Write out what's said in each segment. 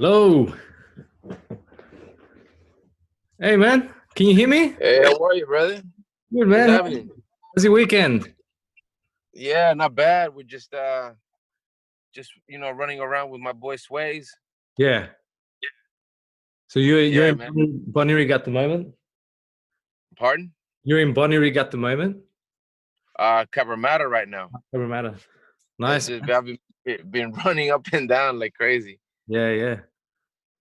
Hello. Hey, man. Can you hear me? Hey, how are you, brother? Good, What's man. happening? How's your weekend? Yeah, not bad. We're just running around with my boy Sways. Yeah. So you're Yeah, in man. Bonnyrigg at the moment? Pardon? You're in Bonnyrigg at the moment? Cabramatta right now. Doesn't matter. Nice. I've been running up and down like crazy. Yeah.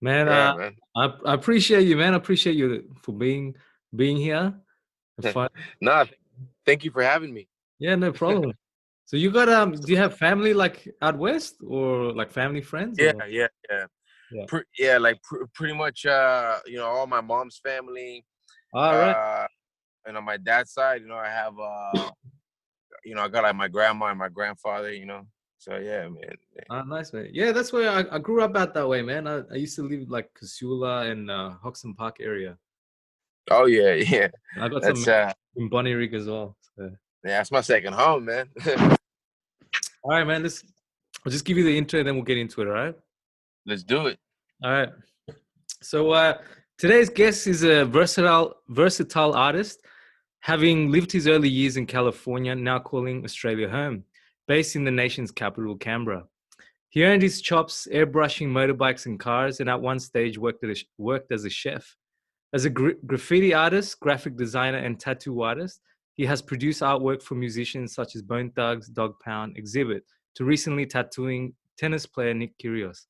Man, Yeah, man. I appreciate you, man. I appreciate you for being here. Fun. Nah, thank you for having me. Yeah, no problem. So you got do you have family like out west or like family friends Yeah, or yeah. yeah. Pretty much all my mom's family, All right. and on my dad's side, I have I got like my grandma and my grandfather, So yeah, man. Nice, man. Yeah, that's where I grew up out that way, man. I used to live like Casula and Hoxton Park area. Oh yeah, yeah. I got some That's in Bonnyrigg as well. So. Yeah, that's my second home, man. All right, man. I'll just give you the intro and then we'll get into it, all right? Let's do it. All right. So today's guest is a versatile artist, having lived his early years in California, now calling Australia home, based in the nation's capital, Canberra. He earned his chops airbrushing motorbikes and cars, and at one stage worked as a chef. As a graffiti artist, graphic designer, and tattoo artist, he has produced artwork for musicians such as Bone Thugs, Dog Pound, Exhibit, to recently tattooing tennis player Nick Kyrgios.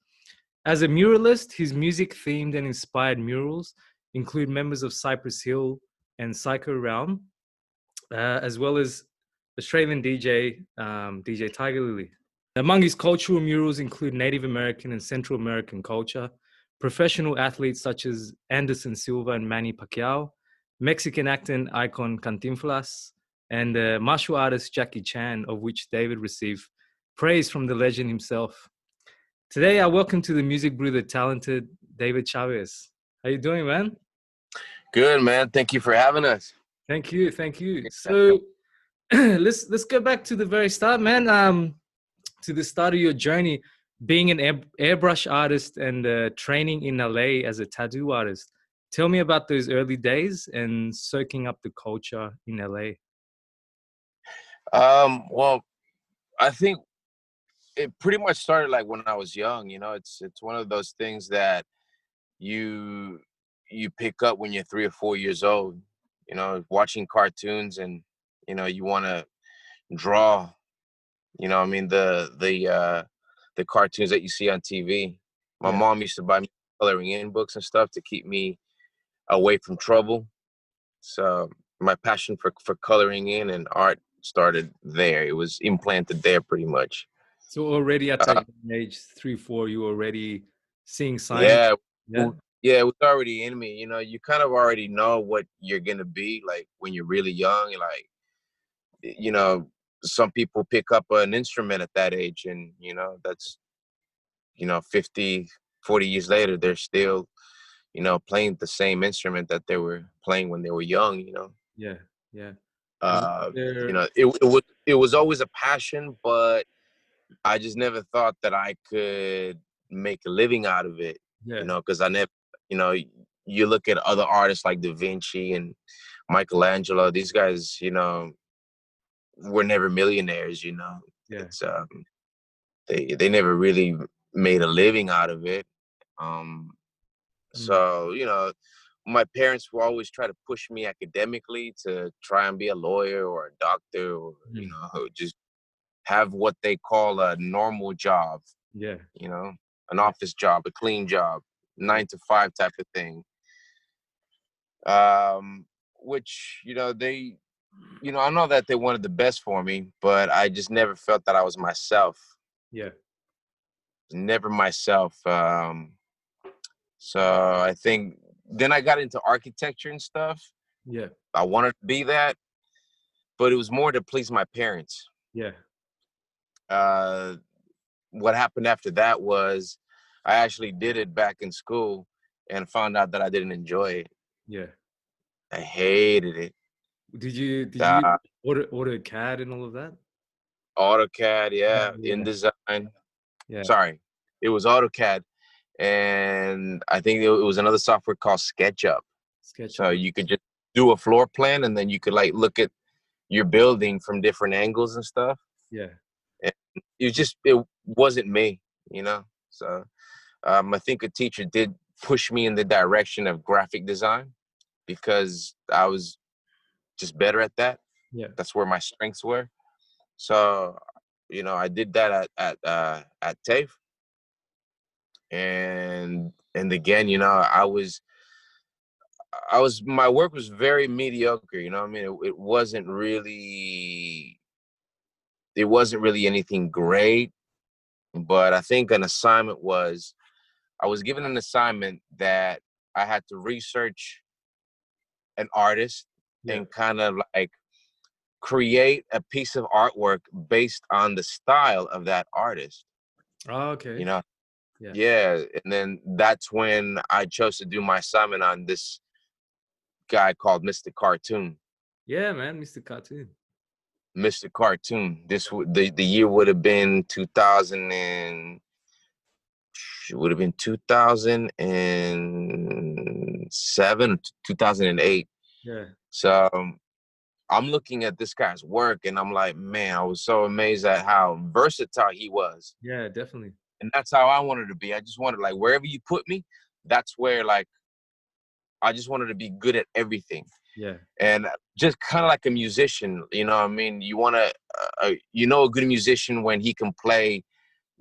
As a muralist, his music-themed and inspired murals include members of Cypress Hill and Psycho Realm, as well as Australian DJ Tiger Lily. Among his cultural murals include Native American and Central American culture, professional athletes such as Anderson Silva and Manny Pacquiao, Mexican actor and icon Cantinflas, and martial artist Jackie Chan, of which David received praise from the legend himself. Today, I welcome to the Music Brew the talented David Chavez. How you doing, man? Good, man. Thank you for having us. Thank you. So let's go back to the very start, man. To the start of your journey, being an airbrush artist and training in LA as a tattoo artist. Tell me about those early days and soaking up the culture in LA. Well, I think it pretty much started like when I was young. It's one of those things that you pick up when you're 3 or 4 years old. Watching cartoons and you want to draw. I mean the cartoons that you see on TV. My Yeah. mom used to buy me coloring in books and stuff to keep me away from trouble. So my passion for coloring in and art started there. It was implanted there pretty much. So already at Uh, that young age, 3, 4, you were already seeing signs. yeah, Yeah. yeah, it was already in me. You kind of already know what you're gonna be like when you're really young. Like, you know, some people pick up an instrument at that age, and that's 50, 40 years later, they're still playing the same instrument that they were playing when they were young. Yeah. Yeah. Was Uh, there, it was always a passion, but I just never thought that I could make a living out of it. yeah. Because I never, you know, you look at other artists like Da Vinci and Michelangelo. These guys, were never millionaires. Yeah. It's they never really made a living out of it. Um, Mm, so my parents will always try to push me academically to try and be a lawyer or a doctor, or mm, just have what they call a normal job, yeah. an Yeah. office job, a clean job, Yeah. 9 to 5 type of thing. Um, which they, I know that they wanted the best for me, but I just never felt that I was myself. Yeah. Never myself. So I think then I got into architecture and stuff. Yeah. I wanted to be that, but it was more to please my parents. Yeah. Uh, what happened after that was I actually did it back in school and found out that I didn't enjoy it. Yeah. I hated it. Did you Uh, order CAD and all of that? AutoCAD, yeah, Yeah. InDesign. Yeah. Sorry, it was AutoCAD and I think it was another software called SketchUp. So SketchUp. you could just do a floor plan, and then you could like look at your building from different angles and stuff. Yeah. And it wasn't me, you know. So I think a teacher did push me in the direction of graphic design because I was just better at that. Yeah. That's where my strengths were. So, I did that at TAFE, and again, my work was very mediocre. I mean, it wasn't really anything great, but I think I was given an assignment that I had to research an artist Yeah. and kind of like create a piece of artwork based on the style of that artist. Oh, okay. Yeah. Yeah. And then that's when I chose to do my assignment on this guy called Mr. Cartoon. Yeah, man, Mr. Cartoon. Mr. Cartoon. The year would have been 2007, 2008. Yeah. So I'm looking at this guy's work and I'm like, man, I was so amazed at how versatile he was. Yeah, definitely. And that's how I wanted to be. I just wanted, like, wherever you put me, that's where, like, I just wanted to be good at everything. Yeah. And just kind of like a musician, you know what I mean? You want to, a good musician when he can play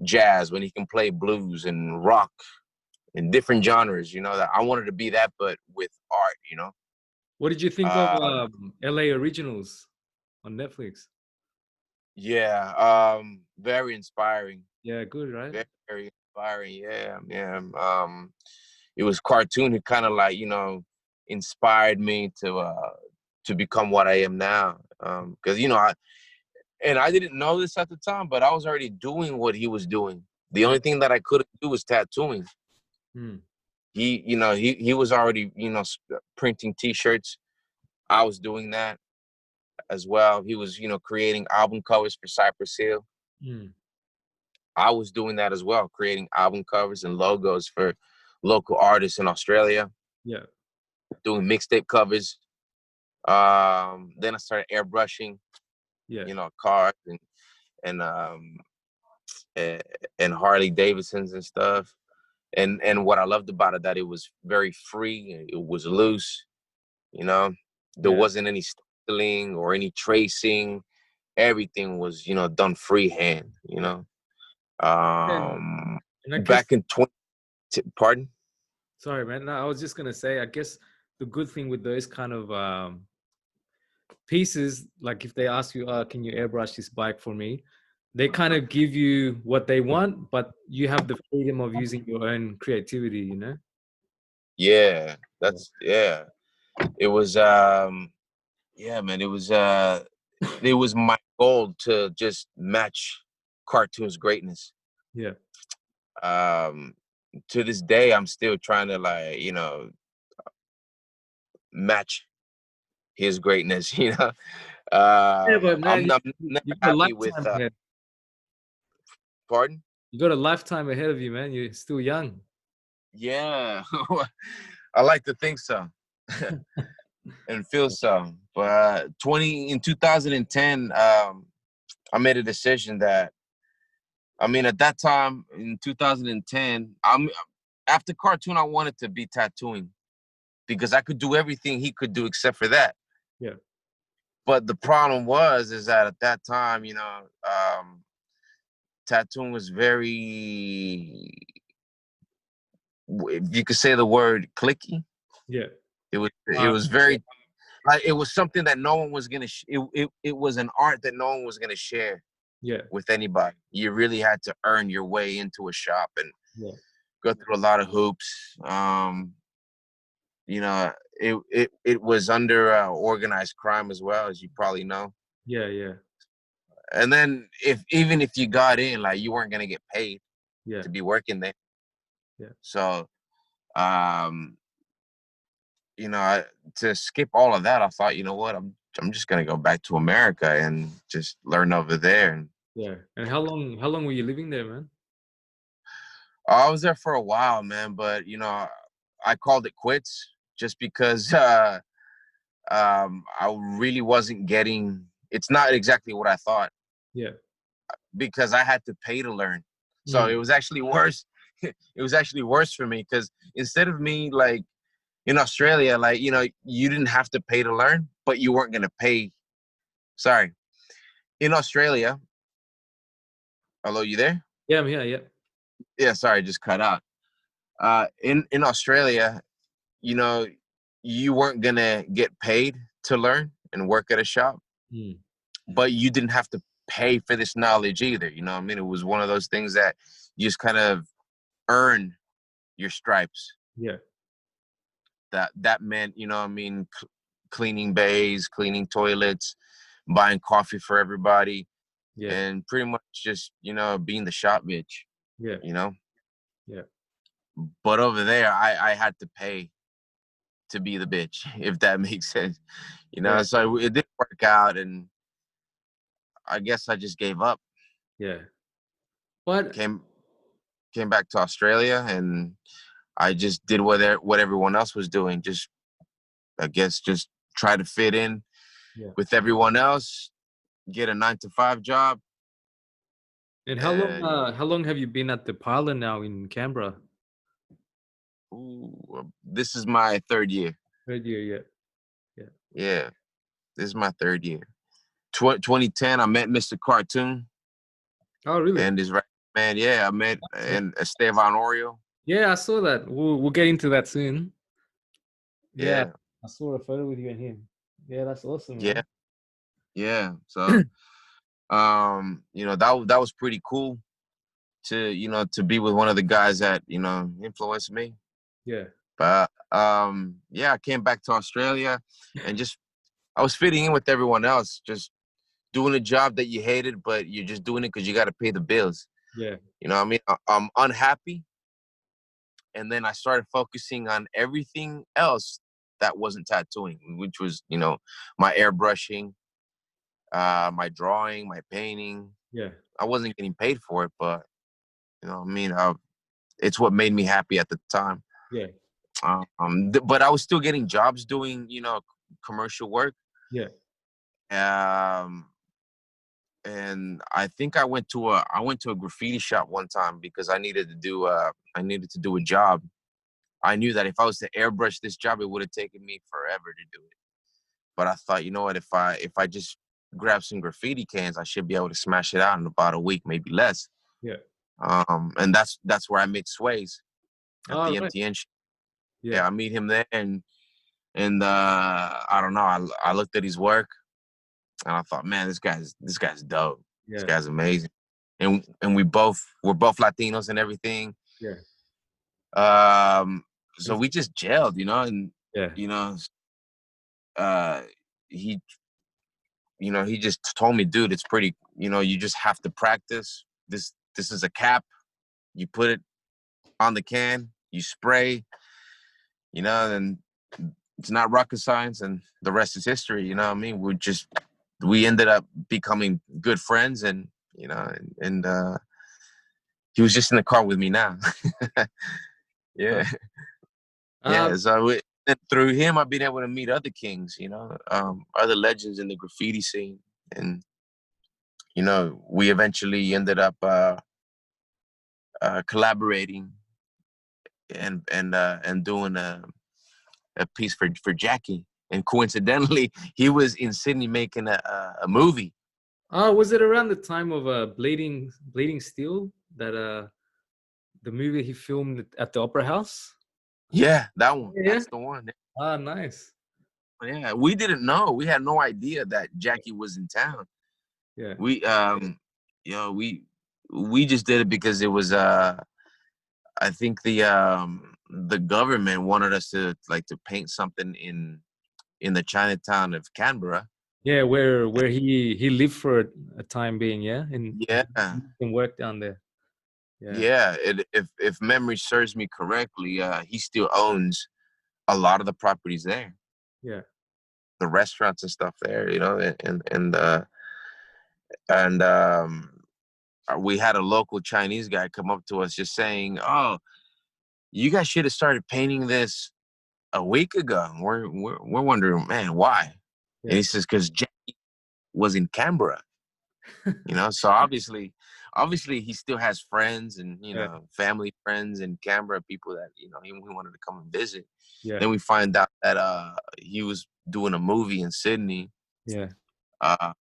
jazz, when he can play blues and rock in different genres, that I wanted to be that, but with art. What did you think of Um, LA Originals on Netflix? yeah, very inspiring. Yeah, good, right? Very, very inspiring. Yeah, yeah. It was Cartoon who kind of like, inspired me to become what I am now. Because I didn't know this at the time, but I was already doing what he was doing. The only thing that I couldn't do was tattooing. Hmm. He was already, printing T-shirts. I was doing that as well. He was, creating album covers for Cypress Hill. Hmm. I was doing that as well, creating album covers and logos for local artists in Australia, Yeah. doing mixtape covers. Then I started airbrushing, Yeah. cars and and Harley Davidsons and stuff. And what I loved about it, that it was very free, it was loose, there Yeah. wasn't any styling or any tracing. Everything was, done freehand, And, and I guess, back in pardon? sorry, man. No, I was just gonna say, I guess the good thing with those kind of pieces, like if they ask you, can you airbrush this bike for me? They kind of give you what they want, but you have the freedom of using your own creativity. Yeah, Yeah. yeah. It was yeah, man, it was my goal to just match Cartoon's greatness. Yeah. Um to this day I'm still trying to, like, match his greatness, Yeah, but man, I'm you, never you got a happy with lifetime ahead. pardon? You got a lifetime ahead of you, man. You're still young. Yeah. I like to think so. And feel so. But 2010, I made a decision that, I mean, at that time in 2010, after Cartoon, I wanted to be tattooing because I could do everything he could do except for that. Yeah. But the problem is that at that time, tattooing was very, if you could say the word, clicky. Yeah. It was very, like, it was something that no one was gonna. It was an art that no one was gonna share Yeah. with anybody. You really had to earn your way into a shop and Yeah. go through a lot of hoops. It was under organized crime as well, as you probably know. Yeah. Yeah. And then even if you got in, like, you weren't gonna get paid Yeah. to be working there. Yeah. So, um, to skip all of that, I thought, you know what, I'm just gonna go back to America and just learn over there. And Yeah. And how long were you living there, man? I was there for a while, man, but you know, I called it quits just because I really wasn't getting. It's not exactly what I thought Yeah. because I had to pay to learn. So Mm. it was actually worse. It was actually worse for me because instead of me like in Australia, like you know, you didn't have to pay to learn, but you weren't gonna pay. Sorry, in Australia. Hello, you there? Yeah, I'm here. Yeah. Yeah, sorry, just cut out. In Australia, you know, you weren't gonna get paid to learn and work at a shop, Mm. but you didn't have to pay for this knowledge either. You know what I mean? It was one of those things that you just kind of earn your stripes. Yeah. That meant, you know what I mean, cleaning bays, cleaning toilets, buying coffee for everybody, Yeah. and pretty much just, you know, being the shop bitch, Yeah. you know. Yeah. But over there, I had to pay to be the bitch, if that makes sense. You know, Yeah. so it didn't work out, and I guess I just gave up. Yeah. What? Came came back to Australia, and I just did what everyone else was doing. Just I guess just try to fit in Yeah. with everyone else, get a 9 to 5 job, And and how long have you been at the pilot now in Canberra? this is my third year. Third year. Yeah. Yeah. Yeah, this is my third year. 2010, I met Mr. Cartoon Oh, really? and his right man. Yeah, I met Yeah. and Estevan Oriol. Yeah, I saw that. We'll get into that soon. Yeah, Yeah, I saw a photo with you and him. Yeah, that's awesome, yeah, man. yeah. So, you know, that was pretty cool to, you know, to be with one of the guys that, you know, influenced me. Yeah. But yeah, I came back to Australia and just I was fitting in with everyone else, just doing a job that you hated, but you're just doing it because you got to pay the bills. Yeah. You know what I mean? I'm unhappy, and then I started focusing on everything else that wasn't tattooing, which was, you know, my airbrushing, my drawing, my painting. Yeah. I wasn't getting paid for it, but you know what I mean? It's what made me happy at the time. Yeah. But I was still getting jobs doing, you know, commercial work. Yeah. Um, and I think I went to a graffiti shop one time because I needed to do a job. I knew that if I was to airbrush this job, it would have taken me forever to do it. But I thought, you know what, if I just grab some graffiti cans, I should be able to smash it out in about a week, maybe less. Yeah. And that's where I met Sways at All the right. MTN. Yeah. Yeah, I meet him there, and I don't know. I looked at his work, and I thought, man, this guy's dope. This Yeah. guy's amazing. And we're both Latinos and everything. Yeah. Um, so It's- we just gelled, you know, and Yeah. you know, uh, he he just told me, dude, it's pretty. You know, you just have to practice. This is a cap. You put it on the can. You spray. You know, and it's not rocket science, and the rest is history. You know what I mean? We ended up becoming good friends, and you know, and he was just in the car with me now. Uh, Yeah, uh, yeah. So and through him, I've been able to meet other kings. You know, other legends in the graffiti scene, and you know, we eventually ended up collaborating and doing a piece for Jackie. And coincidentally, he was in Sydney making a movie. was it around the time of Bleeding Steel that the movie he filmed at the Opera House? Yeah, that one. Yeah. That's the one. Ah, nice. Yeah, we didn't know. We had no idea that Jackie was in town. Yeah. We you know, we just did it because it was I think the government wanted us to like to paint something in the Chinatown of Canberra. Yeah, where he lived for a time being, yeah, Yeah, and work down there. Yeah. yeah. If memory serves me correctly, he still owns a lot of the properties there, Yeah. the restaurants and stuff there. You know, and we had a local Chinese guy come up to us just saying, "Oh, you guys should have started painting this a week ago." And we're wondering, man, why? And Yeah. he says, "Because Jackie was in Canberra." So obviously he still has friends and Yeah. family friends in Canberra, people that he wanted to come and visit. Yeah. Then we find out that he was doing a movie in Sydney. Yeah. Uh,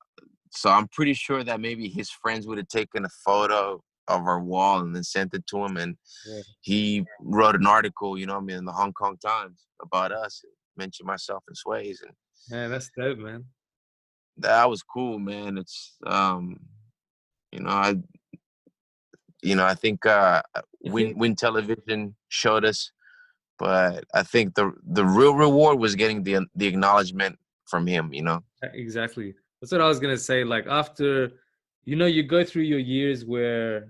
so I'm pretty sure that maybe his friends would have taken a photo of our wall and then sent it to him, and Yeah. he wrote an article, in the Hong Kong Times about us, mentioned myself and Sways, and Man, that's dope, man. that was cool, man. It's you know, I I think I think Win Television showed us, but I think the real reward was getting the acknowledgement from him. exactly. That's what I was gonna say. Like after, you go through your years where,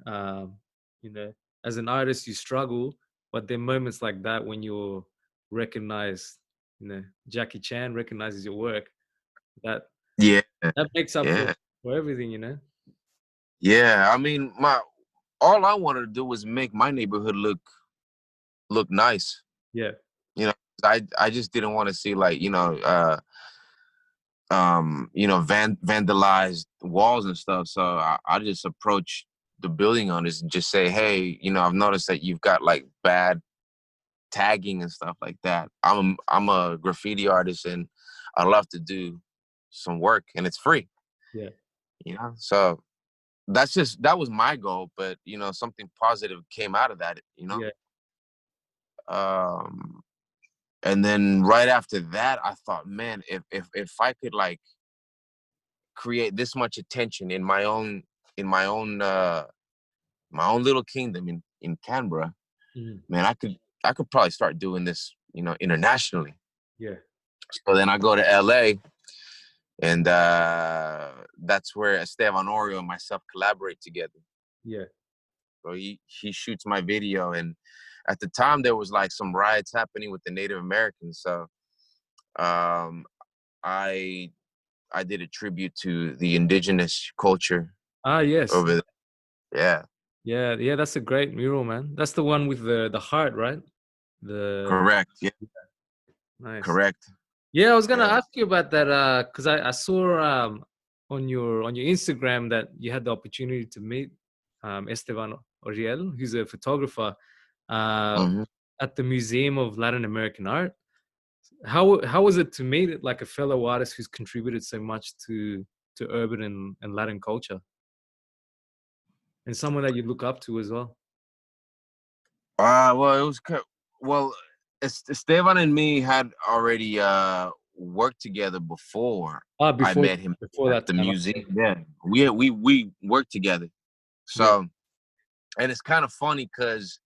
as an artist you struggle, but there are moments like that when you're recognized. Jackie Chan recognizes your work. That Yeah, that makes up for yeah, for everything. yeah. I mean, all I wanted to do was make my neighborhood look nice. Yeah. You know, I just didn't want to see like vandalized walls and stuff. So I just approached the building owners and just say, hey, I've noticed that you've got like bad tagging and stuff like that. I'm a graffiti artist and I love to do some work and it's free. Yeah. So that was my goal, but something positive came out of that. Yeah. Um, and then right after that, I thought, man, if I could like create this much attention in my own little kingdom in Canberra, Mhm. man, I could probably start doing this, internationally. Yeah. So then I go to LA, and that's where Estevan Oriol and myself collaborate together. Yeah. So he shoots my video, and at the time there was like some riots happening with the Native Americans. So um, I I did a tribute to the indigenous culture Ah, yes. over there. Yeah, Yeah. Yeah. That's a great mural, man. That's the one with the heart, right? The correct. Yeah, Nice. correct. Yeah, I was gonna Yeah. ask you about that because I saw on your Instagram that you had the opportunity to meet Estevan Oriol, who's a photographer uh, Hmm. at the Museum of Latin American Art. How was it to meet like a fellow artist who's contributed so much to urban and Latin culture, and someone that you look up to as well? Well, it was well. Esteban and me had already worked together before Ah, I before met him before at that the time. museum. Yeah, we worked together. Yeah. So, and it's kind of funny because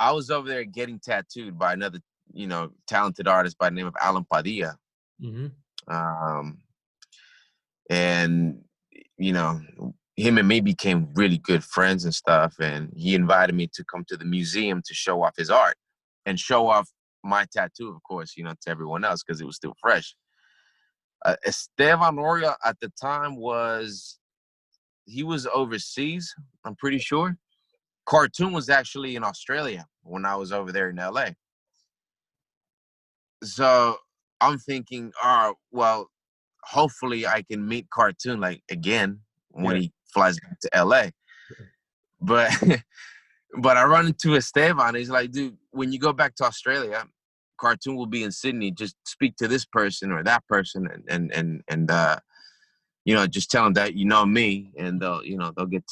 I was over there getting tattooed by another, talented artist by the name of Alan Padilla. Hmm. Um, and him and me became really good friends and stuff. And he invited me to come to the museum to show off his art and show off my tattoo, of course, to everyone else because it was still fresh. Estevan Oriol at the time he was overseas, I'm pretty sure. Cartoon was actually in Australia when I was over there in LA. So I'm thinking, well, hopefully I can meet Cartoon like again when Yeah. he flies back to LA. But but I run into Esteban. He's like, dude, when you go back to Australia, Cartoon will be in Sydney. Just speak to this person or that person, and just tell them that you know me, and they'll get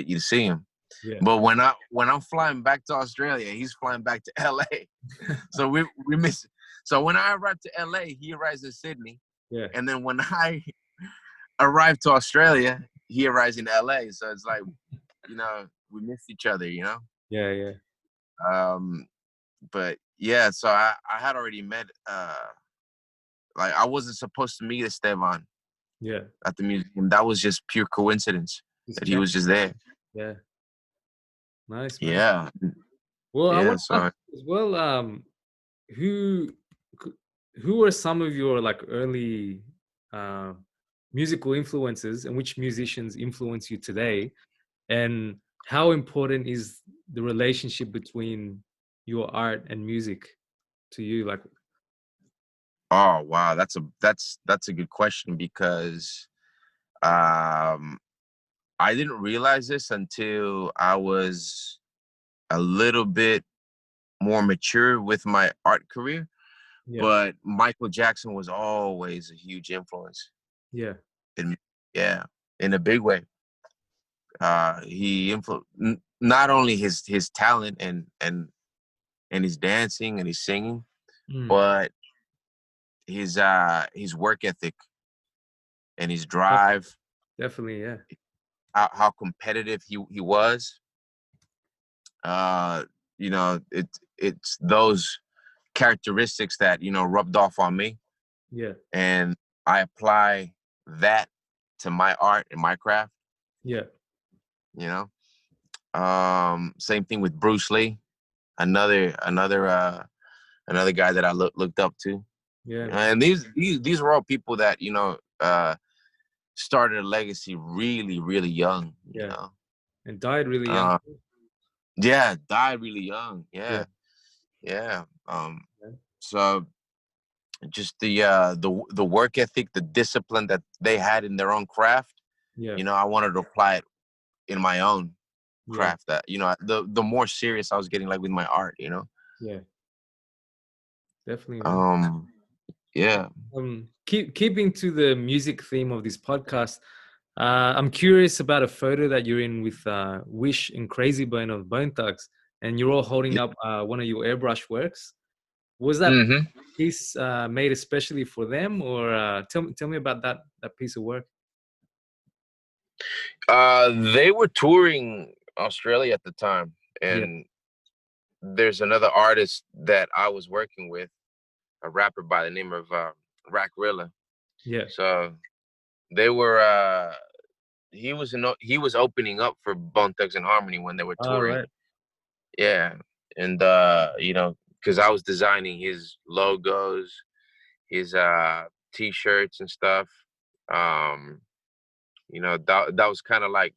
you to see him. Yeah. But when I'm flying back to Australia, he's flying back to LA. So we miss. So when I arrived to LA, he arrives in Sydney, Yeah. and then when I arrived to Australia, he arrives in LA. So it's like we missed each other. Yeah. Yeah. Um, but yeah, so I had already met. Like I wasn't supposed to meet Esteban Yeah. at the museum. That was just pure coincidence Just that he chat. was just there. Yeah. Nice, man. Yeah, Well, I yeah. want to ask So as well, who who were some of your like early uh, musical influences and which musicians influence you today, and how important is the relationship between your art and music to you? Like, Oh wow, that's a good question, because I didn't realize this until I was a little bit more mature with my art career. yeah, But Michael Jackson was always a huge influence. yeah, In, yeah, in a big way. He not only his talent and his dancing and his singing, mm, but his work ethic and his drive, definitely, yeah, how competitive he was. Uh, it's those characteristics that rubbed off on me, yeah, and I apply that to my art and my craft. yeah, You same thing with Bruce Lee, another guy that I looked up to. yeah, man, And these were all people that started a legacy really, really young. yeah, and died really young. Uh, yeah, died really young. Yeah, Yeah, yeah. yeah, So just the work ethic, the discipline that they had in their own craft. yeah, I wanted to apply it in my own yeah, craft. That the more serious I was getting, like with my art. yeah, definitely, man. Um, yeah. Keeping to the music theme of this podcast, I'm curious about a photo that you're in with Wish and Crazy Bone of Bone Thugs, and you're all holding up one of your airbrush works. Was that Mm-hmm. piece made especially for them, or tell me about that piece of work? They were touring Australia at the time, Yeah, and there's another artist that I was working with, a rapper by the name of Rackrilla. yeah. So they were. He was opening up for Bone Thugs and Harmony when they were All touring. right. Yeah, and because I was designing his logos, his t-shirts and stuff. Um, that was kind of like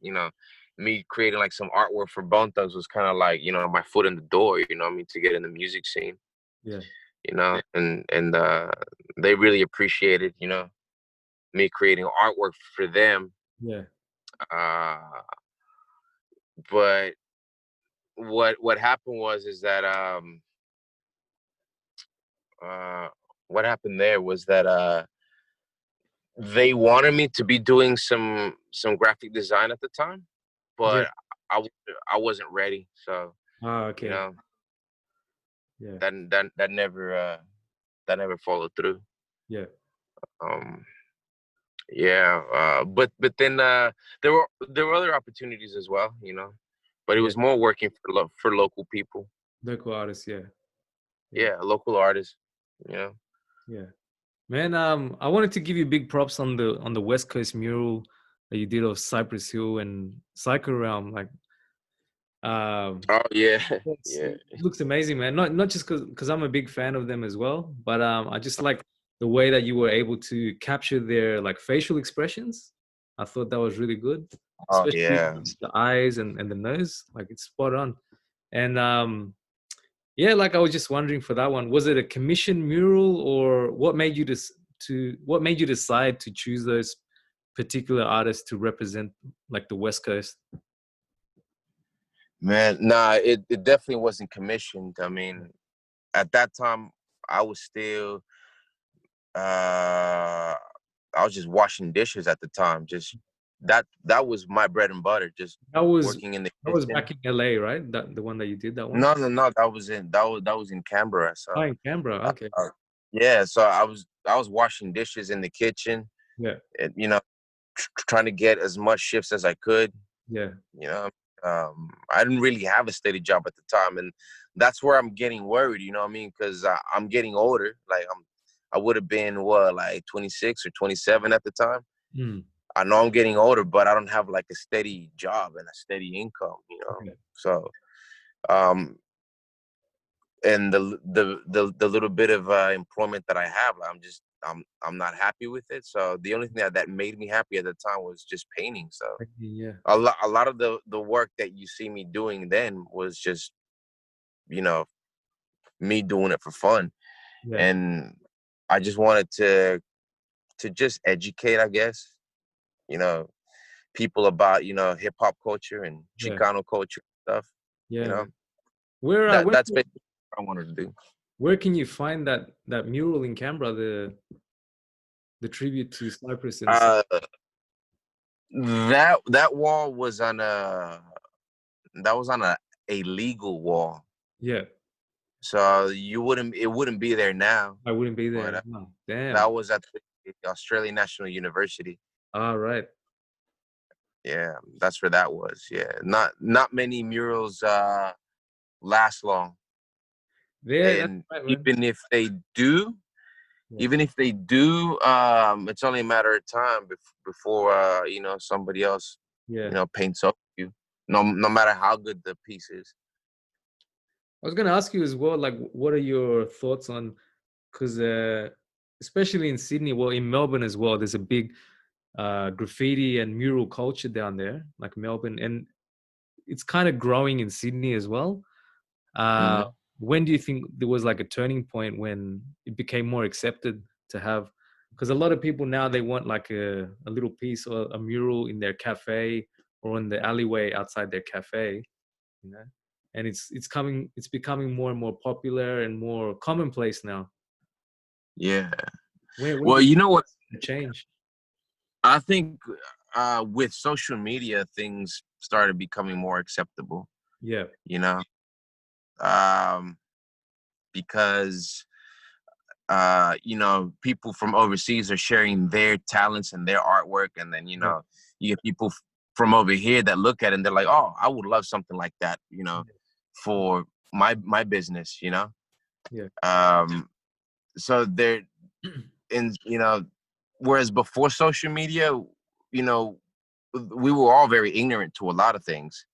me creating like some artwork for Bone Thugs was kind of like my foot in the door. I mean, to get in the music scene. Yeah, And they really appreciated me creating artwork for them. yeah, Uh, but what happened was is that uh, what happened there was that they wanted me to be doing some graphic design at the time, yeah. but I I wasn't ready. So Ah, you okay. know Yeah, that never followed through. yeah, Um, yeah, but then there were other opportunities as well, but it yeah. was more working for local people. Local artists. Yeah, yeah, Yeah, local artists. You know. yeah. Man, I wanted to give you big props on the West Coast mural that you did of Cypress Hill and Psycho Realm. Like, um, Oh yeah, yeah. it looks amazing, man. Not just because I'm a big fan of them as well, but I just like the way that you were able to capture their like facial expressions. I thought that was really good, Oh especially yeah. the eyes and the nose. Like it's spot on. And yeah, like I was just wondering for that one, was it a commission mural or what made you decide to choose those particular artists to represent like the West Coast? Man, nah, it definitely wasn't commissioned. I mean, at that time, I was still, uh, I was just washing dishes at the time. Just that was my bread and butter. Just That was working in the that was kitchen. back in LA, right? That the one that you did that one? No, no, no. That was in Canberra. Oh, So, in Canberra. uh, Okay. uh, yeah. So I was washing dishes in the kitchen, Yeah. and trying to get as much shifts as I could. Yeah. You know, I didn't really have a steady job at the time, and that's where I'm getting worried. You know what I mean? Because I'm getting older. Like I would have been what, like 26 or 27 at the time. Mm. I know I'm getting older, but I don't have like a steady job and a steady income. Yeah. So um, and the little bit of employment that I have, I'm just I'm not happy with it. So the only thing that made me happy at the time was just painting. So Yeah, a lot of the work that you see me doing then was just, you know, me doing it for fun. yeah, And I just wanted to just educate, I guess, you know, people about, hip hop culture and yeah, Chicano culture stuff. You yeah, know, man. Where that that's basically what I wanted to do. where can you find that mural in Canberra, the tribute to Cypress and Uh, that wall was on a legal wall, yeah, so it wouldn't be there now. I wouldn't be But there. Oh, damn. that was at the Australian National University. All right. Yeah, that's where that was. Yeah, not many murals last long, Yeah, that's and right, man. even if they do, Yeah, even if they do, it's only a matter of time before somebody else, yeah. paints up you. No matter how good the piece is. I was gonna ask you as well, like, what are your thoughts on, because especially in Sydney, well, in Melbourne as well, there's a big graffiti and mural culture down there, like Melbourne, and it's kind of growing in Sydney as well. Uh, Hmm. when do you think there was like a turning point when it became more accepted to have? Because a lot of people now they want like a little piece or a mural in their cafe or in the alleyway outside their cafe, you know. And it's becoming more and more popular and more commonplace now. Yeah. When Well, do you you think know what? that's gonna change? I think with social media, things started becoming more acceptable. Yeah, You know, um, because people from overseas are sharing their talents and their artwork, and then yeah, you get people from over here that look at it and they're like, "Oh, I would love something like that," for my business. yeah, Um, so they're in, whereas before social media, you know, we were all very ignorant to a lot of things.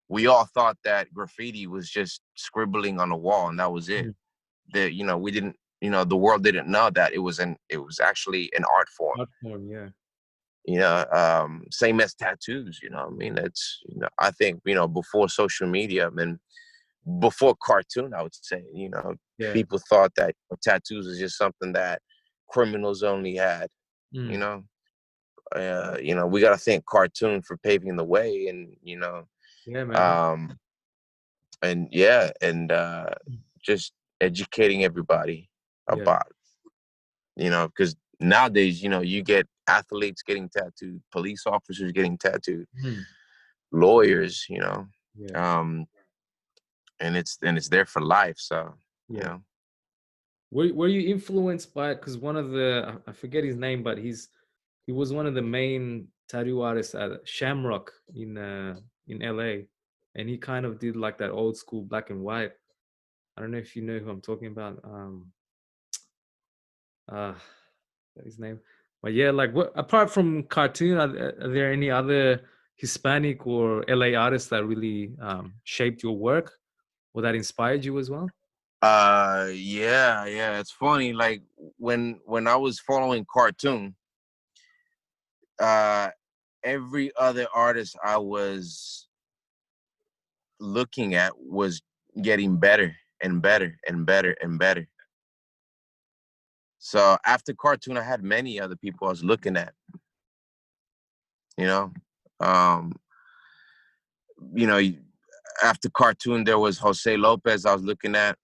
We all thought that graffiti was just scribbling on a wall and that was it. yeah. That we didn't, the world didn't know that it was actually an art form. Platform, yeah, Same as tattoos. I mean, it's I think before social media and before cartoon, I would say yeah. people thought that tattoos is just something that criminals only had. You Mm. know, we got to thank cartoon for paving the way, and Yeah, man. um, and yeah, and just educating everybody Yeah. about, because nowadays, you get athletes getting tattooed, police officers getting tattooed, Mm. lawyers, Yeah. um, and it's there for life. So, you Yeah. know, Were you influenced by it? Because one of the I forget his name, but he was one of the main tattoo artists at Shamrock in LA, and he kind of did like that old school black and white. I don't know if you know who I'm talking about. Uh, his name, but yeah, like what apart from cartoon, are there any other Hispanic or LA artists that really shaped your work or that inspired you as well? yeah, it's funny. Like when I was following cartoon, uh, every other artist I was looking at was getting better and better and better and better. So after cartoon, I had many other people I was looking at. You know, um, you know, after cartoon, there was Jose Lopez I was looking at.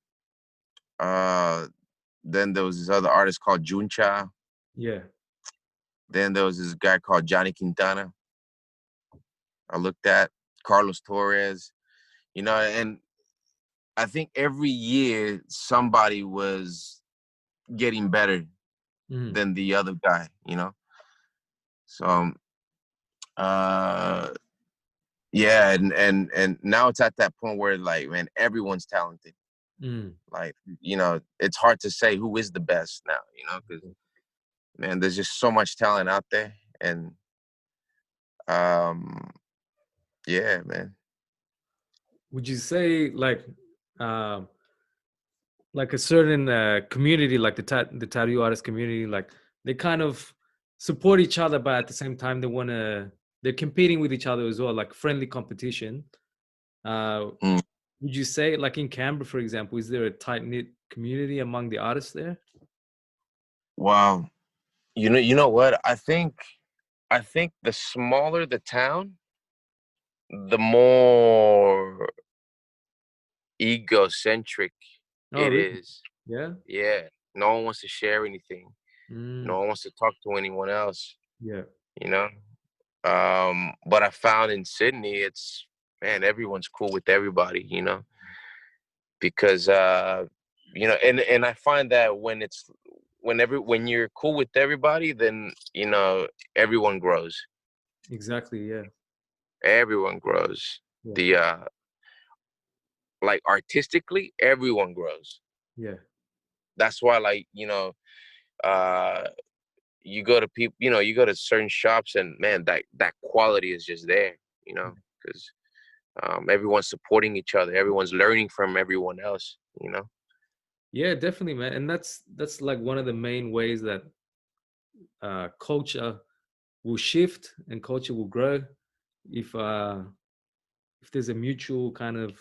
Uh, then there was this other artist called Juncha. Yeah, Then there was this guy called Johnny Quintana. I looked at Carlos Torres. And I think every year somebody was getting better mm, than the other guy. So uh, yeah, and now it's at that point where, like, man, everyone's talented. mm. Like, it's hard to say who is the best now, because, man, there's just so much talent out there. And um yeah, man. Would you say like um like a certain community, like the tattoo artist community, like they kind of support each other, but at the same time they're competing with each other as well, like friendly competition. Uh, Mm. would you say, like in Canberra, for example, is there a tight knit community among the artists there? Wow. You know what? I think the smaller the town, the more egocentric Oh, it really? is. Yeah. Yeah. No one wants to share anything. Mm, No one wants to talk to anyone else, yeah. you know? But I found in Sydney, it's man, everyone's cool with everybody, because and I find that when you're cool with everybody, then everyone grows. Exactly. Yeah. Everyone grows. Yeah. The Like artistically, everyone grows. Yeah. That's why, like, uh you go to people, you go to certain shops, and man, that quality is just there, because everyone's supporting each other, everyone's learning from everyone else. Yeah, definitely, man. And that's like one of the main ways that culture will shift and culture will grow if uh if there's a mutual kind of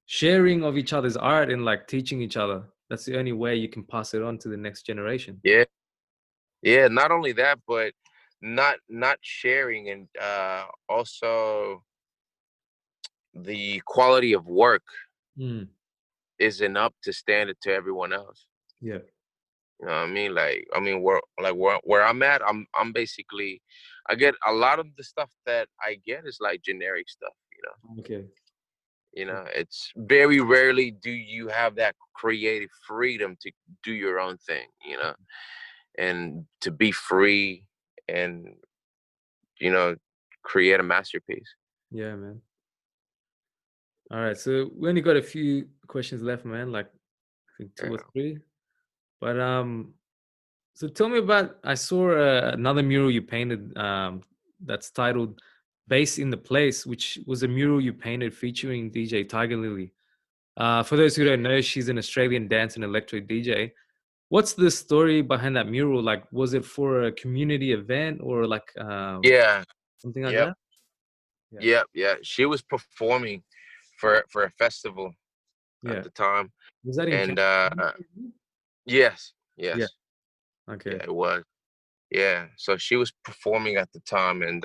sharing of each other's art and like teaching each other. That's the only way you can pass it on to the next generation. Yeah, yeah, not only that, but not sharing, and also the quality of work Mm, isn't up to standard to everyone else. yeah. You know what I mean? Like, where I'm at, I'm basically, I get a lot of the stuff that I get is like generic stuff. Okay. It's very rarely do you have that creative freedom to do your own thing, and to be free and, you know, create a masterpiece. Yeah, man. All right. So we only got a few questions left, man. Like I think two or Yeah. three. But so tell me about. I saw another mural you painted. That's titled "Bass in the Place," which was a mural you painted featuring DJ Tiger Lily. For those who don't know, she's an Australian dance and electro DJ. What's the story behind that mural? Like, was it for a community event or like Yeah. something like Yep. that? Yeah. Yep. Yeah. She was performing for a festival at Yeah. the time. Was that in And Canberra? yes, Yeah. yes. Okay. Yeah, it was. Yeah. So she was performing at the time, and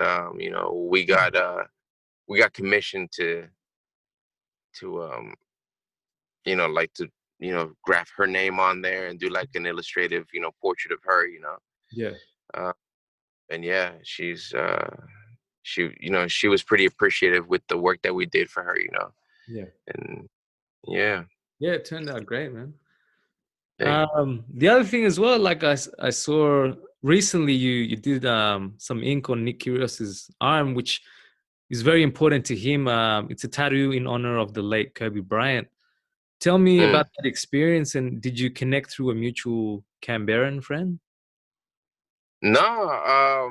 we got commissioned to like to graph her name on there and do like an illustrative portrait of her. Yeah. uh, and yeah, she was pretty appreciative with the work that we did for her. Yeah. And yeah. Yeah. It turned out great, man. Thank you. The other thing as well, like I saw recently, you did some ink on Nick Kyrgios's arm, which is very important to him. It's a tattoo in honor of the late Kobe Bryant. Tell me Mm. about that experience, and did you connect through a mutual Canberran friend? No,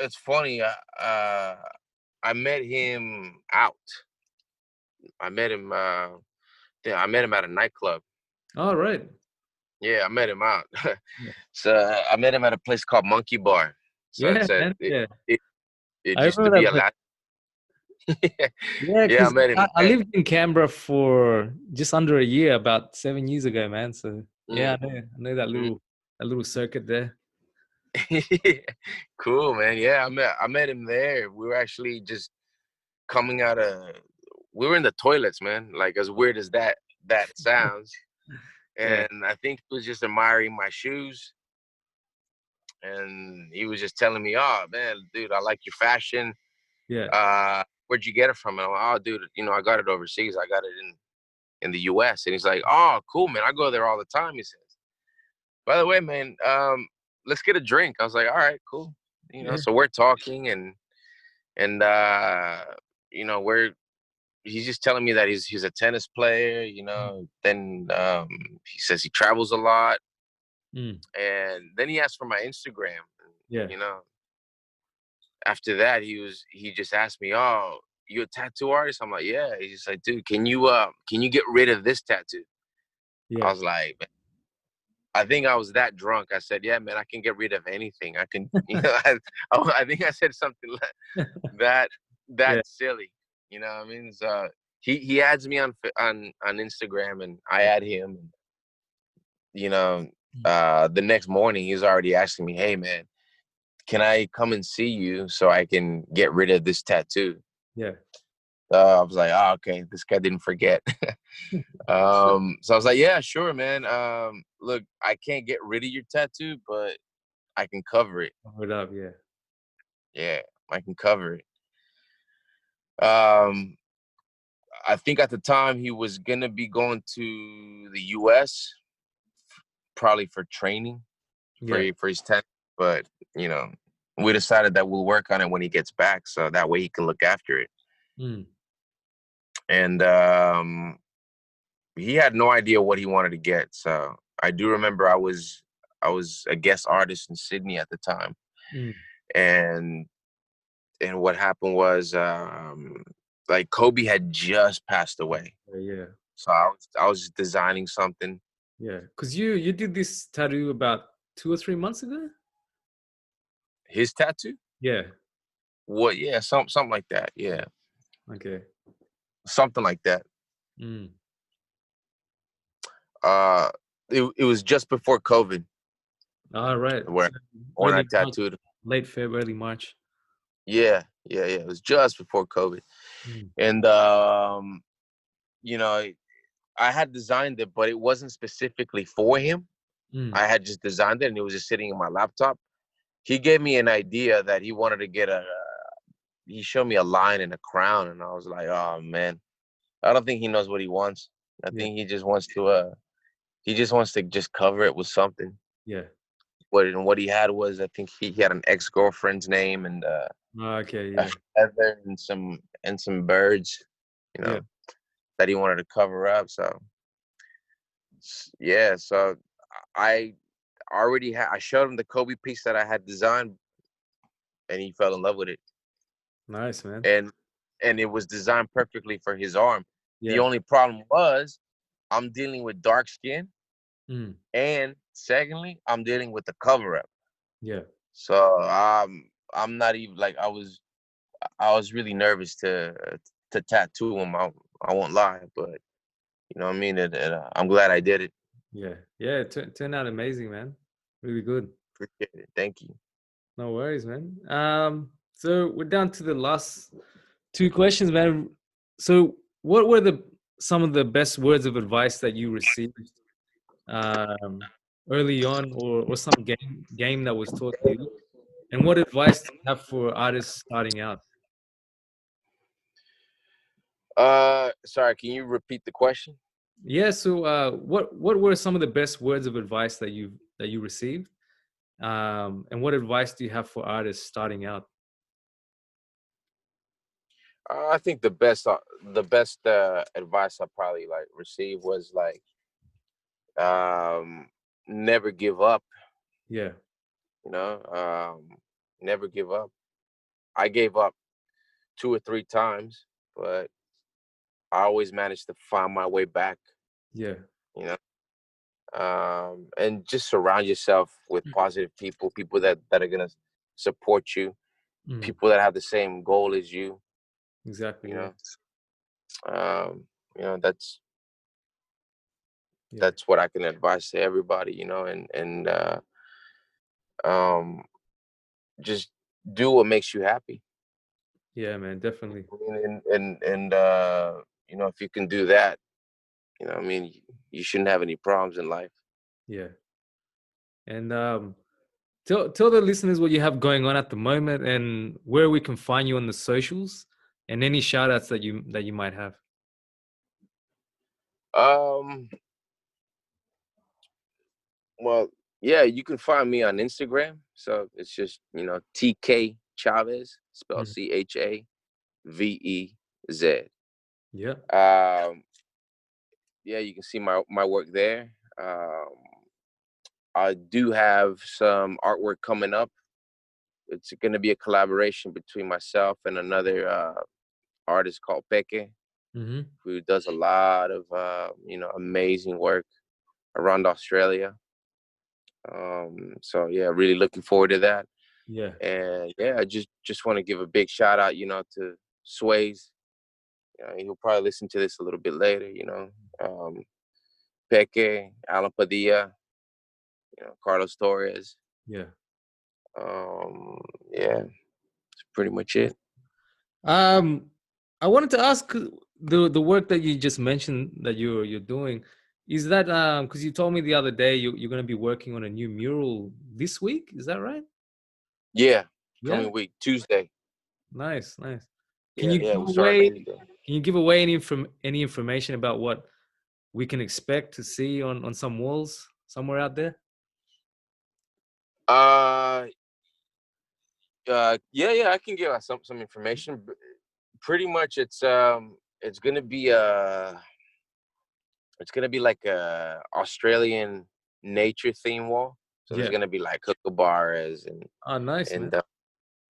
it's funny. I met him out. I met him. Yeah, I met him at a nightclub. All right. Yeah, I met him out. Yeah, So I met him at a place called Monkey Bar. So yeah, man. Yeah, it I used to remember be that a place. lot. Yeah, Yeah, I because met him I there. lived in Canberra for just under a year, about 7 years ago, man. So yeah, Mm, I know that mm. little circuit there. Cool, man. Yeah, I met him there. We were actually just coming out of we were in the toilets, man. Like, as weird as that sounds. Yeah, And I think he was just admiring my shoes. And he was just telling me, "Oh man, dude, I like your fashion. yeah, Where'd you get it from?" And I'm like, "Oh, dude, I got it overseas. I got it in the US." And he's like, "Oh, cool, man. I go there all the time," he says. "By the way, man, let's get a drink." I was like, "All right, cool." yeah, So we're talking, and we're he's just telling me that he's a tennis player. Then he says he travels a lot, mm, and then he asked for my Instagram. yeah, You know, After that, he just asked me, "Oh, you a tattoo artist?" I'm like, "Yeah." He's just like, "Dude, can you get rid of this tattoo?" I Yeah. was like, I think I was that drunk. I said, yeah, man, I can get rid of anything. I can, I think I said something that Yeah. silly. You know what I mean? So he adds me on Instagram, and I add him. You know, the next morning he's already asking me, hey, man, can I come and see you so I can get rid of this tattoo? Yeah. I was like, oh, okay, this guy didn't forget. So I was like, yeah, sure, man. Look, I can't get rid of your tattoo, but I can cover it. Cover it up. Yeah. Yeah, I can cover it. Um, I think at the time he was gonna be going to the U.S. probably for training Yeah. for his tattoo, but you know, we decided that we'll work on it when he gets back, so that way he can look after it. Mm. And he had no idea what he wanted to get. So I do remember I was a guest artist in Sydney at the time, Mm. and what happened was like Kobe had just passed away, Yeah. Yeah. so I was designing something. Yeah. Because you did this tattoo about 2 or 3 months ago. His tattoo? Yeah. What? Yeah, something like that. Yeah, Okay. something like that. Mm. Uh, it was just before COVID All right. where So I early March, tattooed. late February, early March. Yeah, yeah, yeah. It was just before COVID, Mm. and you know, I had designed it, but it wasn't specifically for him. Mm. I had just designed it, and it was just sitting in my laptop. He gave me an idea that he wanted to get a. He showed me a line and a crown, and I was like, "Oh man, I don't think he knows what he wants. I Yeah. think he just wants to. He just wants to just cover it with something. Yeah. What he had was, I think he had an ex girlfriend's name and Okay. a Yeah. feather and some birds, you Yeah. know, that he wanted to cover up. So yeah, so I I showed him the Kobe piece that I had designed, and he fell in love with it. Nice, man. And it was designed perfectly for his arm. The Yeah. only problem was I'm dealing with dark skin, Mm. and secondly, I'm dealing with the cover up. Yeah. So I'm not even like I was really nervous to tattoo him. I won't lie, but you know what I mean. I'm glad I did it. Yeah. Yeah. It turned out amazing, man. Really good. Appreciate it. Thank you. No worries, man. So we're down to the last two questions, man. So what were the some of the best words of advice that you received um, early on, or some game that was taught to you? And what advice do you have for artists starting out? Sorry. Can you repeat the question? Yeah. So what were some of the best words of advice that you received? And what advice do you have for artists starting out? I think the best advice I probably like received was like um, never give up. Yeah. You know, never give up. I gave up 2 or 3 times, but I always managed to find my way back. Yeah. You know, and just surround yourself with positive people, people that are gonna support you, Mm, people that have the same goal as you. exactly. You Yeah. know, um, that's Yeah. what I can advise to everybody. And um, just do what makes you happy. Yeah, man. Definitely. If you can do that, I mean, you shouldn't have any problems in life. Yeah. And tell the listeners what you have going on at the moment and where we can find you on the socials and any shout outs that you might have. Um, well, yeah, you can find me on Instagram. So it's just, TK Chavez, spelled Mm. Chavez. Yeah. Um, yeah, you can see my work there. I do have some artwork coming up. It's going to be a collaboration between myself and another artist called Peke, Mm-hmm. who does a lot of amazing work. around Australia. So yeah, really looking forward to that. Yeah. And yeah, I just want to give a big shout out, to Sways. He'll probably listen to this a little bit later. Peque, Alan Padilla, Carlos Torres. Yeah. Yeah, that's pretty much it. I wanted to ask the work that you just mentioned that you're doing. Is that because you told me the other day you're going to be working on a new mural this week? Is that right? Yeah, Yeah. coming week, Tuesday. Nice, nice. Can Yeah, you yeah, give we'll start away? Tuesday. Can you give away any information about what we can expect to see on some walls somewhere out there? Uh, yeah, I can give us some information. Pretty much, it's gonna be like a Australian nature theme wall. So there's Yeah. gonna be like kookaburras and Oh, nice, man. and uh,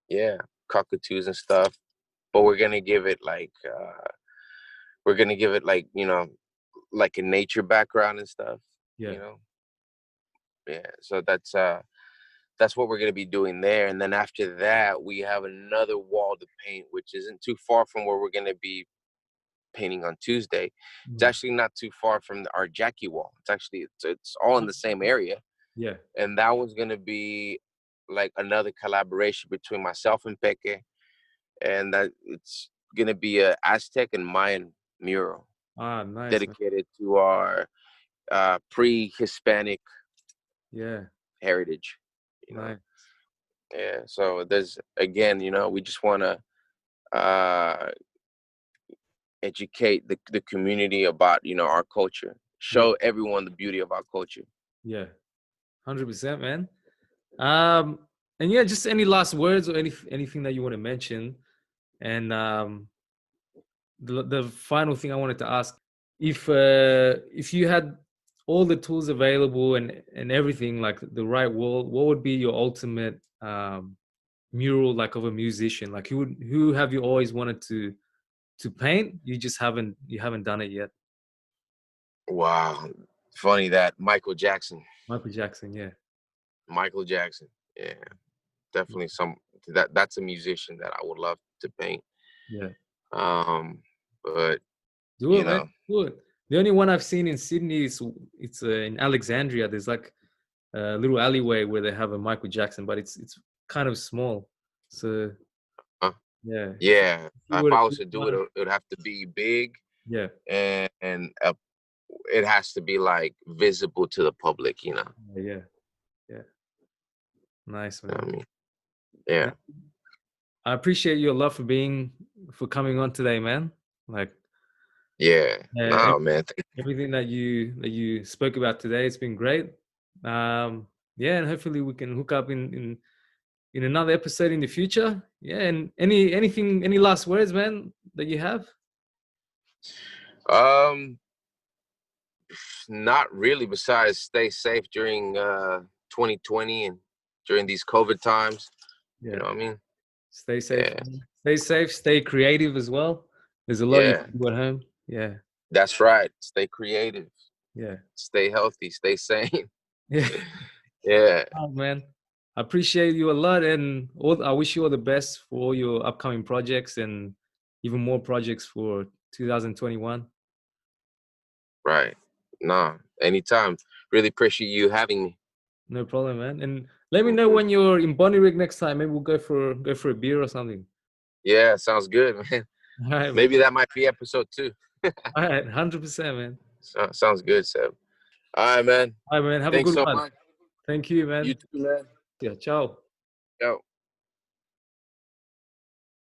yeah, cockatoos and stuff. But we're gonna give it like like a nature background and stuff. Yeah, You know, yeah. So that's what we're gonna be doing there. And then after that, we have another wall to paint, which isn't too far from where we're gonna be painting on Tuesday. It's mm, actually not too far from our Jackie wall. It's all in the same area, yeah. and that one's gonna be like another collaboration between myself and Peque, and that it's gonna be a Aztec and Mayan mural Ah, nice, man. dedicated to our pre-Hispanic Yeah, heritage. You know, nice. yeah. So there's again, we just want to uh, educate the community about our culture, Yeah, show everyone the beauty of our culture. yeah. 100%, man. Um, and yeah, just any last words or anything that you want to mention. And the final thing I wanted to ask, if you had all the tools available and everything, like the right wall, what would be your ultimate mural, like, of a musician? Like, who have you always wanted to paint? You haven't done it yet. Wow, funny that Michael Jackson. Michael Jackson, yeah. Michael Jackson. Yeah, definitely that's a musician that I would love to paint. Yeah. Um, but Do you it, man. know, Do it. The only one I've seen in Sydney is it's in Alexandria. There's like a little alleyway where they have a Michael Jackson, but it's kind of small. So uh, yeah, yeah. if you If were to I was pick to do it, one, it would have to be big, yeah, and it has to be like visible to the public. yeah, yeah. Nice, I man. mean, yeah, Man, I appreciate you a lot for coming on today, man. Like yeah. uh, No, man. everything that you spoke about today, it's been great. Yeah, and hopefully we can hook up in another episode in the future. Yeah, and any last words, man, that you have? Um, Not really. Besides, stay safe during 2020 and during these COVID times. You Yeah. know what I mean? Stay safe, Yeah, man. Stay safe, stay creative as well. There's a lot you yeah. can do at home. Yeah. That's right. Stay creative. Yeah. Stay healthy. Stay sane. Yeah. Yeah. Oh, man. I appreciate you a lot, and I wish you all the best for all your upcoming projects and even more projects for 2021. Right. Nah. Anytime. Really appreciate you having me. No problem, man. And let me know when you're in Bonnyrigg next time. Maybe we'll go for a beer or something. Yeah, sounds good, man. All right, man. Maybe that might be episode 2. All right, 100%, man. Sounds good, Seb. All right, man. All right, man. Have a Thanks good so one. much. Thank you, You man. too, man. Yeah, ciao. Yo.